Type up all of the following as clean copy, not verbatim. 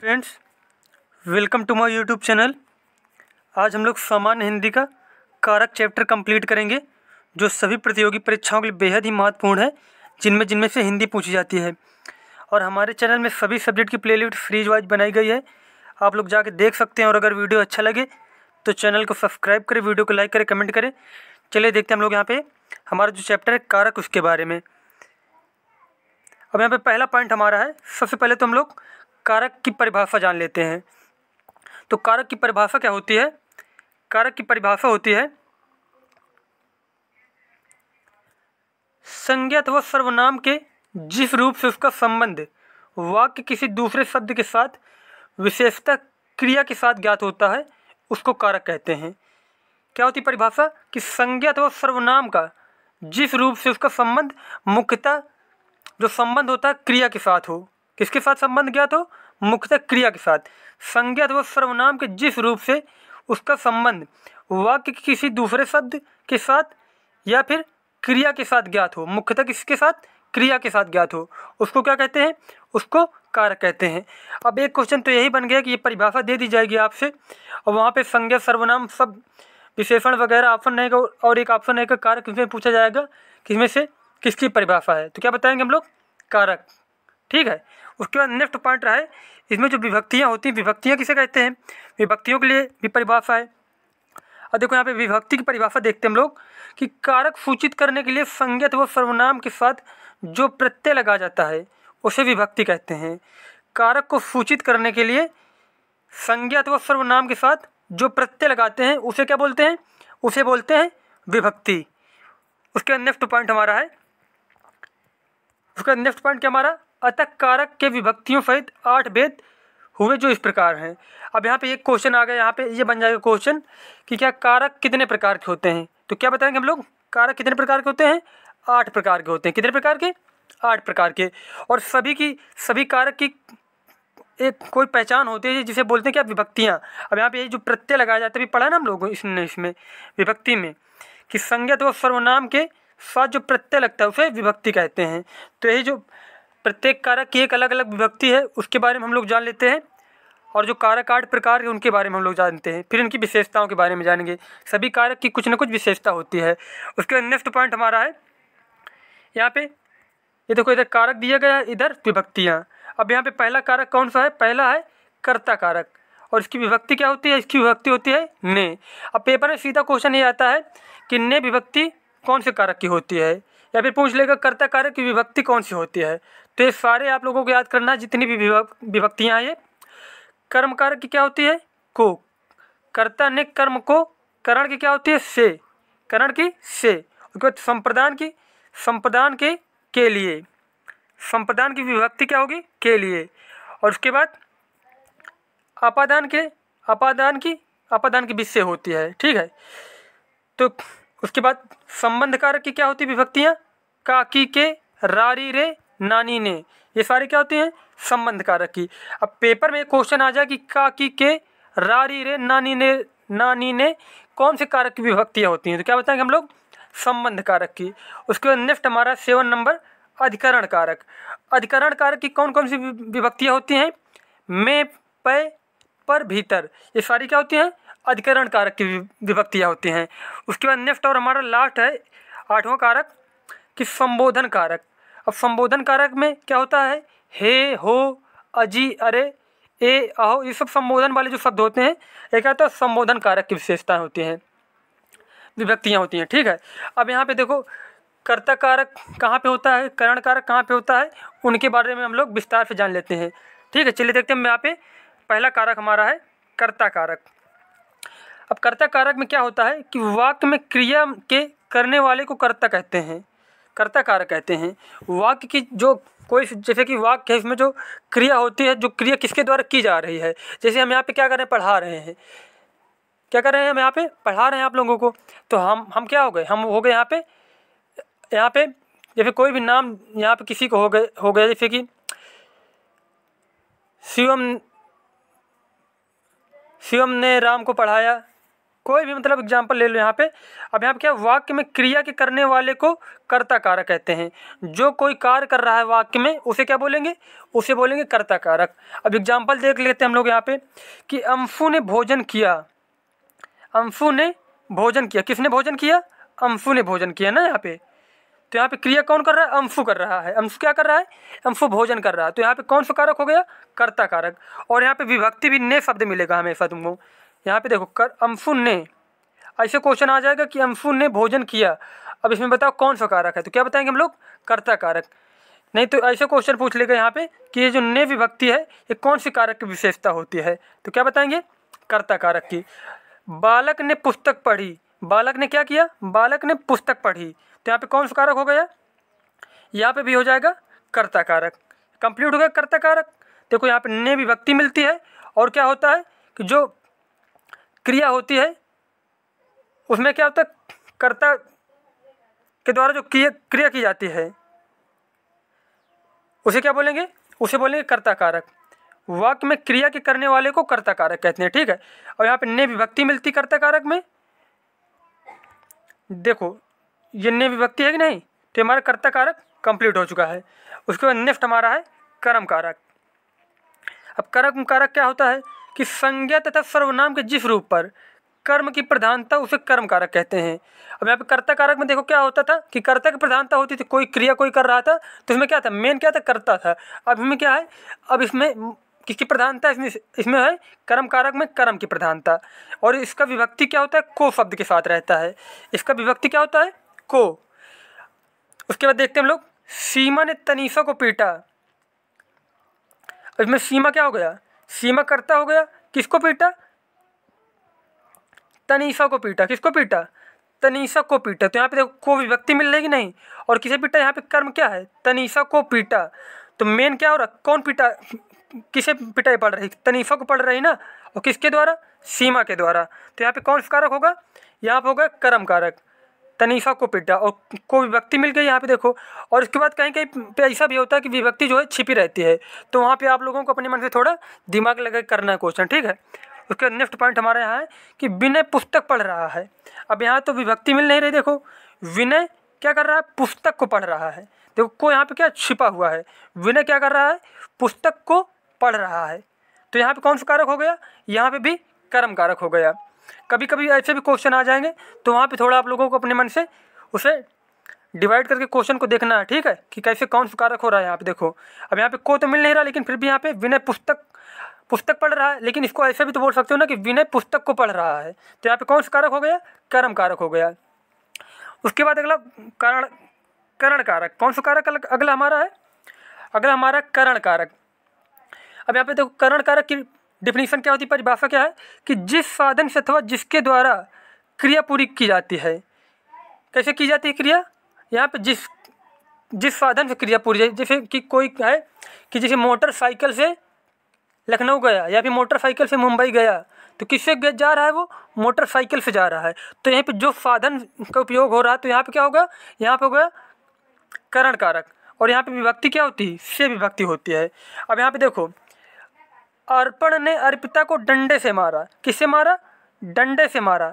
Friends, welcome to my YouTube channel. आज हम लोग सामान्य हिंदी का कारक चैप्टर कंप्लीट करेंगे, जो सभी प्रतियोगी परीक्षाओं के लिए बेहद ही महत्वपूर्ण है, जिनमें से हिंदी पूछी जाती है। और हमारे चैनल में सभी सब्जेक्ट की प्लेलिस्ट फ्रीज वाइज बनाई गई है, आप लोग जाके देख सकते हैं। और अगर वीडियो अच्छा लगे तो चैनल को सब्सक्राइब करें, वीडियो को लाइक करें, कमेंट करें। चलिए देखते हैं हम लोग यहाँ पे हमारा जो चैप्टर है कारक, उसके बारे में। अब यहाँ पे पहला पॉइंट हमारा है, सबसे पहले तो हम लोग कारक की परिभाषा जान लेते हैं। तो कारक की परिभाषा क्या होती है? कारक की परिभाषा होती है संज्ञा अथवा सर्वनाम के जिस रूप से उसका संबंध वाक्य किसी दूसरे शब्द के साथ विशेषता क्रिया के साथ ज्ञात होता है, उसको कारक कहते हैं। क्या होती परिभाषा? कि संज्ञा अथवा सर्वनाम का जिस रूप से उसका संबंध, मुख्यतः जो संबंध होता है क्रिया के साथ हो। किसके साथ संबंध ज्ञात हो? मुख्यतः क्रिया के साथ। संज्ञा अथवा सर्वनाम के जिस रूप से उसका संबंध वाक्य के किसी दूसरे शब्द के साथ या फिर क्रिया के साथ ज्ञात हो, मुख्यतः किसके साथ? क्रिया के साथ ज्ञात हो, उसको क्या कहते हैं? उसको कारक कहते हैं। अब एक क्वेश्चन तो यही बन गया कि ये परिभाषा दे दी जाएगी आपसे, और वहाँ पे संज्ञा, सर्वनाम, सब विशेषण वगैरह ऑप्शन रहेगा, और एक ऑप्शन रहेगा कारक। इसमें पूछा जाएगा कि इसमें से किसकी परिभाषा है, तो क्या बताएंगे हम लोग? कारक। ठीक है। उसके बाद नेक्स्ट पॉइंट रहा है, इसमें जो विभक्तियाँ होती हैं, विभक्तियाँ किसे कहते हैं? विभक्तियों के लिए भी परिभाषा है। और देखो यहाँ पे विभक्ति की परिभाषा देखते हैं हम लोग कि कारक सूचित करने के लिए संज्ञा व सर्वनाम के साथ जो प्रत्यय लगा जाता है उसे विभक्ति कहते हैं। कारक को सूचित करने के लिए संज्ञा व सर्वनाम के साथ जो प्रत्यय लगाते हैं उसे क्या बोलते हैं? उसे बोलते हैं विभक्ति। उसके बाद नेक्स्ट पॉइंट हमारा है, उसका नेक्स्ट पॉइंट क्या हमारा? अतः कारक के विभक्तियों सहित 8 भेद हुए, जो इस प्रकार हैं। अब यहाँ पे एक क्वेश्चन आ गया, यहाँ पे ये बन जाएगा क्वेश्चन कि क्या कारक कितने प्रकार के होते हैं? तो क्या बताएंगे हम लोग? कारक कितने प्रकार के होते हैं? 8 प्रकार के होते हैं। कितने प्रकार के? 8 प्रकार के। और सभी कारक की एक कोई पहचान होती है जिसे बोलते हैं क्या? विभक्तियाँ। अब यहाँ पे ये जो प्रत्यय लगाया जाता है, भी पढ़ा ना हम लोग इसमें विभक्ति में, कि संज्ञा व सर्वनाम के साथ जो प्रत्यय लगता है उसे विभक्ति कहते हैं। तो यही जो प्रत्येक कारक की एक अलग अलग विभक्ति है, उसके बारे में हम लोग जान लेते हैं। और जो कारक 8 प्रकार के, उनके बारे में हम लोग जानते हैं। फिर इनकी विशेषताओं के बारे में जानेंगे। सभी कारक की कुछ न कुछ विशेषता होती है। उसके नेक्स्ट पॉइंट हमारा है यहाँ पे, ये देखो इधर कारक दिया गया है, इधर विभक्तियाँ। अब यहाँ पे पहला कारक कौन सा है? पहला है कर्ता कारक। और इसकी विभक्ति क्या होती है? इसकी विभक्ति होती है ने। अब पेपर में सीधा क्वेश्चन ये आता है कि ने विभक्ति कौन से कारक की होती है, या फिर पूछ लेगा कर्ता कारक की विभक्ति कौन सी होती है। तो ये सारे आप लोगों को याद करना, जितनी भी विभक्तियाँ हैं। ये कर्म कारक की क्या होती है? को। कर्ता ने कर्म को, करण की क्या होती है? से। करण की से। उसके बाद संप्रदान के लिए, संप्रदान की विभक्ति क्या होगी? के लिए। और उसके बाद अपादान की विषय होती है। ठीक है। तो उसके बाद संबंध कारक की क्या होती है विभक्तियाँ? काकी के, रारी रे, नानी ने। ये सारी क्या होती हैं? संबंध कारक की। अब पेपर में क्वेश्चन आ जाए कि काकी के, रारी रे, नानी ने कौन से कारक की विभक्तियाँ होती हैं, तो क्या बताएंगे हम लोग? संबंध कारक की। उसके बाद नेक्स्ट हमारा 7 नंबर अधिकरण कारक। अधिकरण कारक की कौन कौन सी विभक्तियाँ होती हैं? में, पे, पर, भीतर। ये सारी क्या होती हैं? अधिकरण कारक की विभक्तियाँ होती हैं। उसके बाद नेक्स्ट और हमारा लास्ट है 8वां कारक कि संबोधन कारक। अब संबोधन कारक में क्या होता है? हे, हो, अजी, अरे, ए, अहो, ये सब संबोधन वाले जो शब्द होते हैं, एक आता है संबोधन कारक की विशेषताएं होती हैं, विभक्तियाँ होती हैं। ठीक है। अब यहाँ पे देखो कर्ता कारक कहाँ पे होता है, करण कारक कहाँ पे होता है, उनके बारे में हम लोग विस्तार से जान लेते हैं। ठीक है। चलिए देखते हैं। यहाँ पे पहला कारक हमारा है कर्ता कारक। अब कर्ता कारक में क्या होता है कि वाक्य में क्रिया के करने वाले को कर्ता कहते हैं, कर्ता कारक कहते हैं। वाक्य की जो कोई, जैसे कि वाक्य है, इसमें जो क्रिया होती है, जो क्रिया किसके द्वारा की जा रही है। जैसे हम यहाँ पे क्या कर रहे हैं? पढ़ा रहे हैं। क्या कर रहे हैं? हम यहाँ पे पढ़ा रहे हैं आप लोगों को। तो हम क्या हो गए? हम हो गए यहाँ पे जैसे कोई भी नाम यहाँ पे किसी को हो गया, जैसे कि शिवम ने राम को पढ़ाया, कोई भी मतलब एग्जाम्पल ले लो यहाँ पे। अब यहाँ पे क्या, वाक्य में क्रिया के करने वाले को कर्ता कारक कहते हैं। जो कोई कार्य कर रहा है वाक्य में उसे क्या बोलेंगे, उसे बोलेंगे कर्ता कारक। अब एग्जाम्पल देख लेते हैं हम लोग यहाँ पे कि अंशु ने भोजन किया। अंशु ने भोजन किया, किसने भोजन किया, अंशु ने भोजन किया ना यहाँ पे। तो यहाँ पे क्रिया कौन कर रहा है, अंशु कर रहा है। अंशु क्या कर रहा है, अंशु भोजन कर रहा है। तो यहाँ पे कौन सा कारक हो गया, कर्ता कारक। और यहाँ पे विभक्ति भी ने शब्द मिलेगा हमेशा तुमको। यहाँ पे देखो अंशु ने, ऐसे क्वेश्चन आ जाएगा कि अंशु ने भोजन किया। अब इसमें बताओ कौन सा कारक है, तो क्या बताएंगे हम लोग, कर्ता कारक। नहीं तो ऐसे क्वेश्चन पूछ लेगा यहाँ पे कि ये जो ने विभक्ति है ये कौन सी कारक की विशेषता होती है, तो क्या बताएंगे, कर्ता कारक की। बालक ने पुस्तक पढ़ी, बालक ने क्या किया, बालक ने पुस्तक पढ़ी। तो यहाँ पे कौन सा कारक हो गया, यहाँ पे भी हो जाएगा कर्ता कारक। कंप्लीट हो गया कर्ता कारक। देखो यहाँ पे ने विभक्ति मिलती है और क्या होता है कि जो क्रिया होती है उसमें क्या होता है, कर्ता के द्वारा जो क्रिया की जाती है उसे क्या बोलेंगे, उसे बोलेंगे कर्ता कारक। वाक्य में क्रिया के करने वाले को कर्ता कारक कहते हैं, ठीक है। और यहाँ पे ने विभक्ति मिलती कर्ता कारक में। देखो ये ने विभक्ति है कि नहीं, तो हमारा कर्ता कारक कंप्लीट हो चुका है। उसके बाद नेक्स्ट हमारा है कर्म कारक। अब कर्म कारक क्या होता है कि संज्ञा तथा सर्वनाम के जिस रूप पर कर्म की प्रधानता उसे कर्म कारक कहते हैं। अब यहाँ पे कर्ता कारक में देखो क्या होता था कि कर्ता की प्रधानता होती थी, कोई क्रिया कोई कर रहा था तो इसमें क्या था, मेन क्या था, कर्ता था। अब इसमें क्या है, अब इसमें किसकी प्रधानता, इसमें है कर्म कारक में कर्म की प्रधानता। और इसका विभक्ति क्या होता है, को शब्द के साथ रहता है। इसका विभक्ति क्या होता है, को। उसके बाद देखते हैं हम लोग, सीमा ने तनीषा को पीटा। इसमें सीमा क्या हो गया, सीमा कर्ता हो गया, किसको पीटा, तनीषा को पीटा। किसको पीटा, तनीषा को पीटा। तो यहाँ पे देखो को विभक्ति मिल रही नहीं, और किसे पीटा, यहाँ पे कर्म क्या है, तनीषा को पीटा। तो मेन क्या हो रहा, कौन पीटा, किसे पिटाई पड़ रही, तनीषा को पड़ रही ना, और किसके द्वारा, सीमा के द्वारा। तो यहाँ पे कौन सा कारक होगा, यहाँ पे होगा कर्म कारक, तनीषा को पीटा। और को विभक्ति मिल गई यहाँ पे देखो। और इसके बाद कहीं कहीं पे ऐसा भी होता है कि विभक्ति जो है छिपी रहती है, तो वहाँ पे आप लोगों को अपने मन से थोड़ा दिमाग लगा करना है क्वेश्चन, ठीक है। उसके नेक्स्ट पॉइंट हमारे यहाँ है कि विनय पुस्तक पढ़ रहा है। अब यहाँ तो विभक्ति मिल नहीं रही, देखो विनय क्या कर रहा है, पुस्तक को पढ़ रहा है। देखो को यहाँ पे क्या छिपा हुआ है, विनय क्या कर रहा है, पुस्तक को पढ़ रहा है। तो यहाँ पे कौन सा कारक हो गया, यहाँ पे भी कर्म कारक हो गया। कभी कभी ऐसे भी क्वेश्चन आ जाएंगे तो वहाँ पे थोड़ा आप लोगों को अपने मन से उसे डिवाइड करके क्वेश्चन को देखना है, ठीक है, कि कैसे कौन सा कारक हो रहा है। यहाँ पे देखो अब यहाँ पे को तो मिल नहीं रहा, लेकिन फिर भी यहाँ पे विनय पुस्तक पढ़ रहा है, लेकिन इसको ऐसे भी तो बोल सकते हो ना कि विनय पुस्तक को पढ़ रहा है। तो यहाँ पे कौन सा कारक हो गया, कर्म कारक हो गया। उसके बाद अगला करण कारक। कौन सा कारक अगला हमारा है, अगला हमारा करण कारक। अब यहाँ पे देखो करण कारक की डिफिनीशन क्या होती है, परिभाषा क्या है कि जिस साधन से अथवा जिसके द्वारा क्रिया पूरी की जाती है। कैसे की जाती है क्रिया, यहाँ पे जिस साधन से क्रिया पूरी जाए, जैसे कि कोई है कि जैसे मोटरसाइकिल से लखनऊ गया या फिर मोटरसाइकिल से मुंबई गया, तो किससे जा रहा है, वो मोटरसाइकिल से जा रहा है। तो यहाँ पे जो साधन का उपयोग हो रहा है, तो यहाँ पे क्या होगा, यहाँ पे होगा करण कारक। और यहाँ पे विभक्ति क्या होती है, से विभक्ति होती है। अब यहाँ पे देखो अर्पण ने अर्पिता को डंडे से मारा। किससे मारा, डंडे से मारा।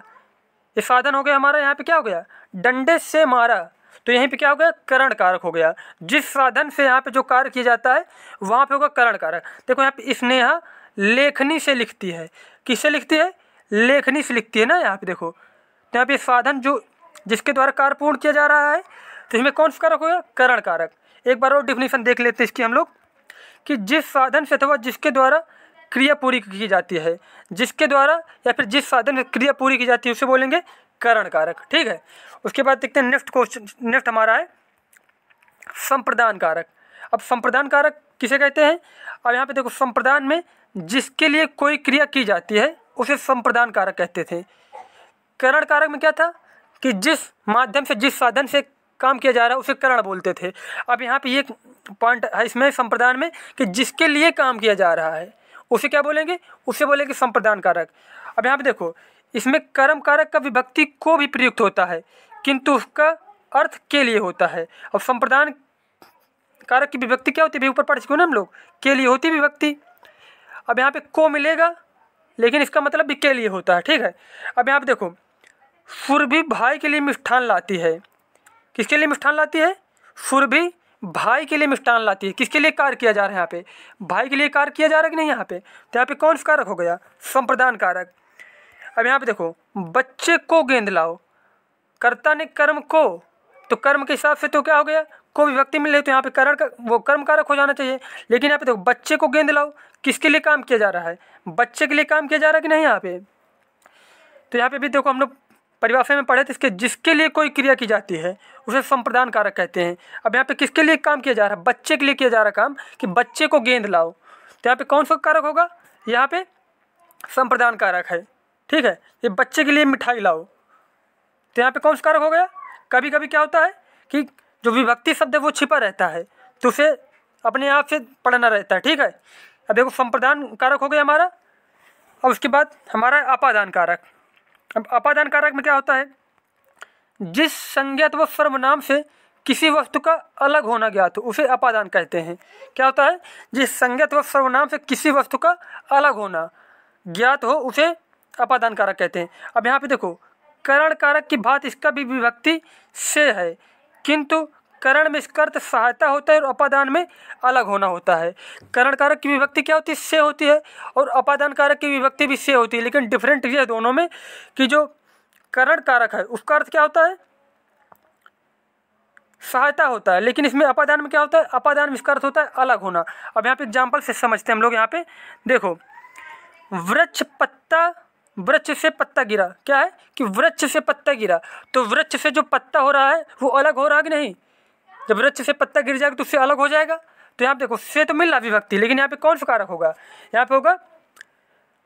ये साधन हो गया हमारा, यहाँ पे क्या हो गया, डंडे से मारा। तो यहीं पे क्या हो गया, करण कारक हो गया। जिस साधन से यहाँ पे जो कार्य किया जाता है वहाँ पे होगा करण कारक। देखो यहाँ पे स्नेहा लेखनी से लिखती है। किससे लिखती है, लेखनी से लिखती है ना। यहाँ पे देखो तो यहाँ पे साधन जो जिसके द्वारा कार्य पूर्ण किया जा रहा है, तो इसमें कौन सा कारक हो गया, करण कारक। एक बार और डिफिनीशन देख लेते हैं इसकी हम लोग कि जिस साधन से अथवा जिसके द्वारा क्रिया पूरी की जाती है, जिसके द्वारा या फिर जिस साधन से क्रिया पूरी की जाती है उसे बोलेंगे करण कारक, ठीक है। उसके बाद देखते हैं नेक्स्ट क्वेश्चन, नेक्स्ट हमारा है संप्रदान कारक। अब संप्रदान कारक किसे कहते हैं, अब यहाँ पे देखो संप्रदान में जिसके लिए कोई क्रिया की जाती है उसे संप्रदान कारक कहते थे। करण कारक में क्या था कि जिस माध्यम से जिस साधन से काम किया जा रहा है उसे करण बोलते थे। अब यहाँ पे ये पॉइंट है इसमें संप्रदान में कि जिसके लिए काम किया जा रहा है उसे क्या बोलेंगे, उसे बोलेंगे संप्रदान कारक। अब यहाँ पे देखो इसमें कर्म कारक का विभक्ति को भी प्रयुक्त होता है, किंतु उसका अर्थ के लिए होता है। और संप्रदान कारक की विभक्ति क्या होती है, ऊपर पढ़ चुके ना हम लोग, के लिए होती है विभक्ति। अब यहाँ पे को मिलेगा लेकिन इसका मतलब भी के लिए होता है, ठीक है। अब यहाँ पे देखो, सुरभि भाई के लिए मिष्ठान लाती है। किसके लिए मिष्ठान लाती है? सुरभि भाई के लिए मिष्ठान लाती है। किसके लिए कार्य किया जा रहा है यहाँ पे? भाई के लिए कार्य किया जा रहा है कि नहीं यहाँ पे? तो यहाँ पे कौन सा कारक हो गया? संप्रदान कारक। अब यहाँ पे देखो, बच्चे को गेंद लाओ, कर्ता ने कर्म को, तो कर्म के हिसाब से तो क्या हो गया? को विभक्ति मिल रही, तो यहाँ पे करण का वो कर्म कारक हो जाना चाहिए। लेकिन यहाँ पे देखो, बच्चे को गेंद लाओ, किसके लिए काम किया जा रहा है? बच्चे के लिए काम किया जा रहा है कि नहीं यहाँ पे? तो यहाँ पे भी देखो, हम लोग परिभाषा में पढ़े थे इसके, जिसके लिए कोई क्रिया की जाती है उसे संप्रदान कारक कहते हैं। अब यहाँ पे किसके लिए काम किया जा रहा है? बच्चे के लिए किया जा रहा है काम, कि बच्चे को गेंद लाओ। तो यहाँ पे कौन सा कारक होगा? यहाँ पे संप्रदान कारक है, ठीक है। ये बच्चे के लिए मिठाई लाओ, तो यहाँ पे कौन सा कारक हो गया? कभी कभी क्या होता है कि जो विभक्ति शब्द है वो छिपा रहता है, तो उसे अपने आप से पढ़ना रहता है, ठीक है। अब देखो, संप्रदान कारक हो गया हमारा। अब उसके बाद हमारा अपादान कारक। अब अपादान कारक में क्या होता है? जिस संज्ञा व सर्वनाम से किसी वस्तु का अलग होना ज्ञात हो उसे अपादान कहते हैं। क्या होता है? जिस संज्ञा व सर्वनाम से किसी वस्तु का अलग होना ज्ञात हो उसे अपादान कारक कहते हैं। अब यहाँ पे देखो, करण कारक की बात इसका भी विभक्ति से है, किंतु करण में इसका अर्थ सहायता होता है और अपादान में अलग होना होता है। करण कारक की विभक्ति क्या होती है? से होती है, और अपादान कारक की विभक्ति भी से होती है। लेकिन डिफरेंट ये है दोनों में कि जो करण कारक है उसका अर्थ क्या होता है? सहायता होता है, लेकिन इसमें अपादान में क्या होता है? अपादान में इसका अर्थ होता है अलग होना। अब यहाँ पे एग्जाम्पल से समझते हैं हम लोग। यहाँ पे देखो, वृक्ष से पत्ता गिरा। क्या है कि वृक्ष से पत्ता गिरा, तो वृक्ष से जो पत्ता हो रहा है वो अलग हो रहा है कि नहीं? जब वृक्ष से पत्ता गिर जाएगा तो उससे अलग हो जाएगा। तो यहाँ पे देखो, से तो मिल रहा विभक्ति, लेकिन यहाँ पे कौन सा कारक होगा? यहाँ पे होगा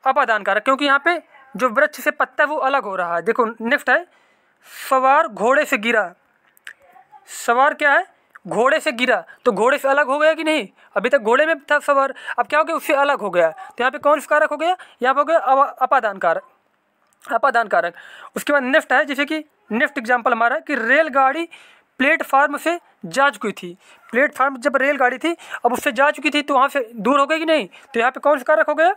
अपादान कारक, क्योंकि यहाँ पे जो वृक्ष से पत्ता है वो अलग हो रहा है। देखो नेक्स्ट है, सवार घोड़े से गिरा। सवार क्या है? घोड़े से गिरा, तो घोड़े से अलग हो गया कि नहीं? अभी तक घोड़े में था सवार, अब क्या हो गया? उससे अलग हो गया। तो यहाँ पे कौन सा कारक हो गया? यहाँ पे हो गया अपादान कारक, अपादान कारक। उसके बाद नेक्स्ट है, जैसे कि नेक्स्ट एग्जाम्पल हमारा है कि रेलगाड़ी प्लेटफार्म से जा चुकी थी। प्लेटफार्म जब रेलगाड़ी थी, अब उससे जा चुकी थी, तो वहाँ से दूर हो गई कि नहीं? तो यहाँ पे कौन सा कारक हो गया?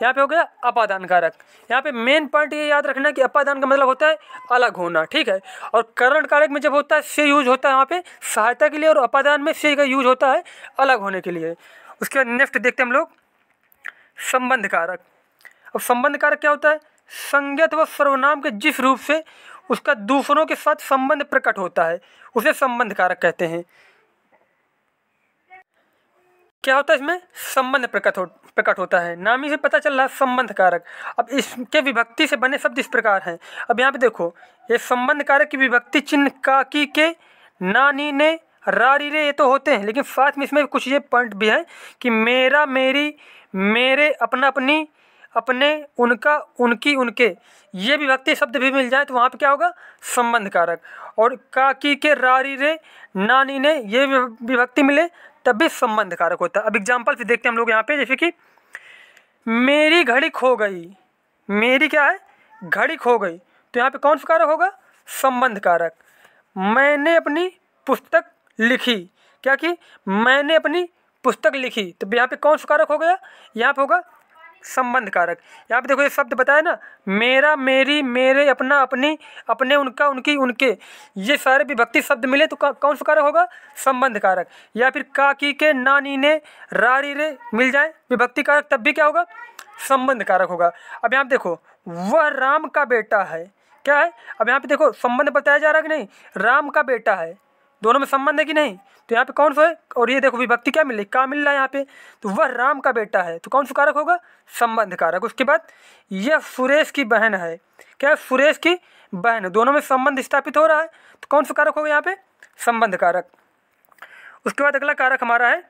यहाँ पे हो गया अपादान कारक। यहाँ पे मेन पॉइंट ये याद रखना कि अपादान का मतलब होता है अलग होना, ठीक है। और करण कारक में जब होता है से यूज होता है वहाँ पे सहायता के लिए, और अपादान में से का यूज होता है अलग होने के लिए। उसके बाद नेक्स्ट देखते हैं हम लोग, संबंध कारक। अब संबंध कारक क्या होता है? संज्ञा व सर्वनाम के जिस रूप से उसका दूसरों के साथ संबंध प्रकट होता है उसे संबंध कारक कहते हैं। क्या होता है इसमें? संबंध प्रकट होता है। नाम ही से पता चल रहा है संबंध कारक। अब इसके विभक्ति से बने शब्द इस प्रकार हैं। अब यहाँ पे देखो, ये संबंध कारक की विभक्ति चिन्ह का, की, के, ना, नी, ने, रा, री, रे ये तो होते हैं, लेकिन साथ में इसमें कुछ ये पॉइंट भी है कि मेरा, मेरी, मेरे, अपना, अपनी, अपने, उनका, उनकी, उनके, ये विभक्ति शब्द भी मिल जाए तो वहाँ पे क्या होगा? संबंध कारक। और का, की, के, रा, री, रे, ना, नी, ने ये विभक्ति मिले तब भी संबंध कारक होता है। अब एग्जाम्पल से देखते हैं हम लोग यहाँ पे, जैसे कि मेरी घड़ी खो गई। मेरी क्या है? घड़ी खो गई, तो यहाँ पे कौन सा कारक होगा? संबंध कारक। मैंने अपनी पुस्तक लिखी। क्या कि मैंने अपनी पुस्तक लिखी, तो यहाँ पे कौन सा कारक हो गया? यहाँ पे होगा संबंध कारक। यहाँ पे देखो, ये शब्द बताया ना, मेरा, मेरी, मेरे, अपना, अपनी, अपने, उनका, उनकी, उनके, ये सारे विभक्ति शब्द मिले तो कौन सा कारक होगा? संबंध कारक। या फिर का, की, के, ना, नी, ने, रा, री, रे मिल जाए विभक्ति कारक, तब भी क्या होगा? संबंध कारक होगा। अब यहाँ पे देखो, वह राम का बेटा है। क्या है? अब यहाँ पे देखो, संबंध बताया जा रहा है कि नहीं? राम का बेटा है, दोनों में संबंध है कि नहीं? तो यहाँ पे कौन सा है? और ये देखो विभक्ति क्या मिल रही? का मिल रहा है यहाँ पे, तो वह राम का बेटा है, तो कौन सा कारक होगा? संबंध कारक। उसके बाद यह सुरेश की बहन है। क्या है? सुरेश की बहन है, दोनों में संबंध स्थापित हो रहा है, तो कौन सा कारक होगा यहाँ पे? संबंध कारक। उसके बाद अगला कारक हमारा है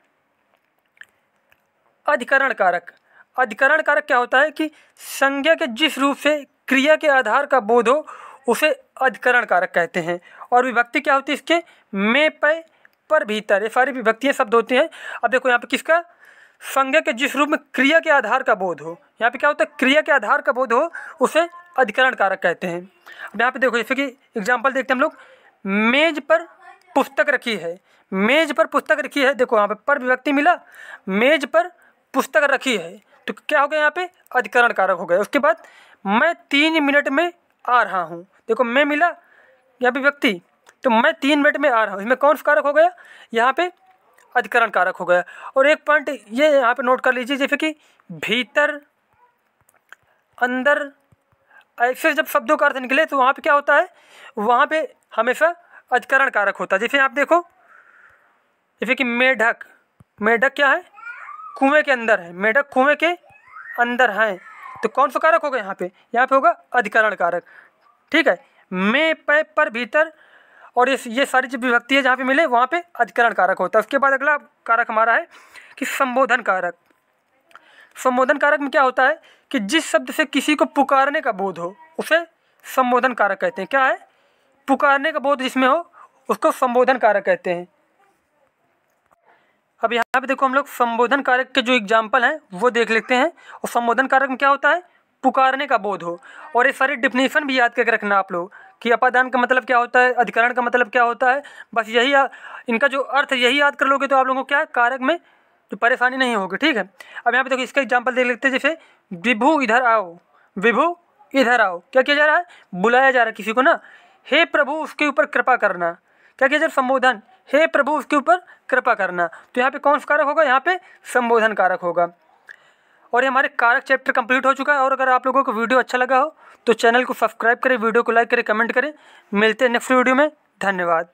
अधिकरण कारक। अधिकरण कारक क्या होता है कि संज्ञा के जिस रूप से क्रिया के आधार का बोध हो उसे अधिकरण कारक कहते हैं। और विभक्ति क्या होती है इसके? में, पे, पर, भीतर, ये सारी विभक्तियाँ शब्द होती हैं। अब देखो यहाँ पे किसका? संज्ञा के जिस रूप में क्रिया के आधार का बोध हो। यहाँ पे क्या होता है? क्रिया के आधार का बोध हो उसे अधिकरण कारक कहते हैं। अब यहाँ पे देखो, जैसे कि एग्जाम्पल देखते हैं हम लोग, मेज पर पुस्तक रखी है। मेज पर पुस्तक रखी है, देखो यहाँ पे पर विभक्ति मिला, मेज पर पुस्तक रखी है, तो क्या हो गया यहाँ पे, अधिकरण कारक हो गया। उसके बाद मैं 3 मिनट में आ रहा हूँ, देखो मैं मिला यहाँ पे व्यक्ति, तो मैं 3 मिनट में आ रहा हूँ, इसमें कौन सा कारक हो गया, यहाँ पे अधिकरण कारक हो गया। और एक पॉइंट ये यहाँ पे नोट कर लीजिए, जैसे कि भीतर, अंदर, ऐसे जब शब्दों का अर्थ निकले तो वहाँ पे क्या होता है, वहाँ पे हमेशा अधिकरण कारक होता है। जैसे आप देखो, जैसे कि मेढक, मेढक क्या है, कुएं के अंदर है, मेढक कुएं के अंदर है, तो कौन सा कारक होगा यहाँ पे होगा अधिकरण कारक। ठीक है, में, पे, पर, भीतर और ये सारी जो विभक्ति है जहाँ पे मिले वहाँ पे अधिकरण कारक होता है। उसके बाद अगला कारक हमारा है कि संबोधन कारक। संबोधन कारक में क्या होता है कि जिस शब्द से किसी को पुकारने का बोध हो उसे संबोधन कारक कहते हैं। क्या है, पुकारने का बोध जिसमें हो उसको संबोधन कारक कहते हैं। अब यहाँ पे देखो हम लोग संबोधन कारक के जो एग्जाम्पल हैं वो देख लेते हैं। और संबोधन कारक में क्या होता है, पुकारने का बोध हो। और ये सारी डिफिनेशन भी याद करके रखना आप लोग कि अपादान का मतलब क्या होता है, अधिकरण का मतलब क्या होता है, बस यही इनका जो अर्थ यही याद कर लोगे तो आप लोगों को क्या है, कारक में तो परेशानी नहीं होगी। ठीक है, अब यहाँ पे देखो इसका एग्जाम्पल देख लेते हैं। जैसे विभु इधर आओ, विभु इधर आओ, क्या किया जा रहा है, बुलाया जा रहा है किसी को ना। हे प्रभु उसके ऊपर कृपा करना, क्या किया जा रहा है, संबोधन, हे प्रभु उसके ऊपर कृपा करना। तो यहाँ पे कौन सा कारक होगा, यहाँ पे संबोधन कारक होगा। और ये हमारे कारक चैप्टर कंप्लीट हो चुका है। और अगर आप लोगों को वीडियो अच्छा लगा हो तो चैनल को सब्सक्राइब करें, वीडियो को लाइक करें, कमेंट करें। मिलते हैं नेक्स्ट वीडियो में, धन्यवाद।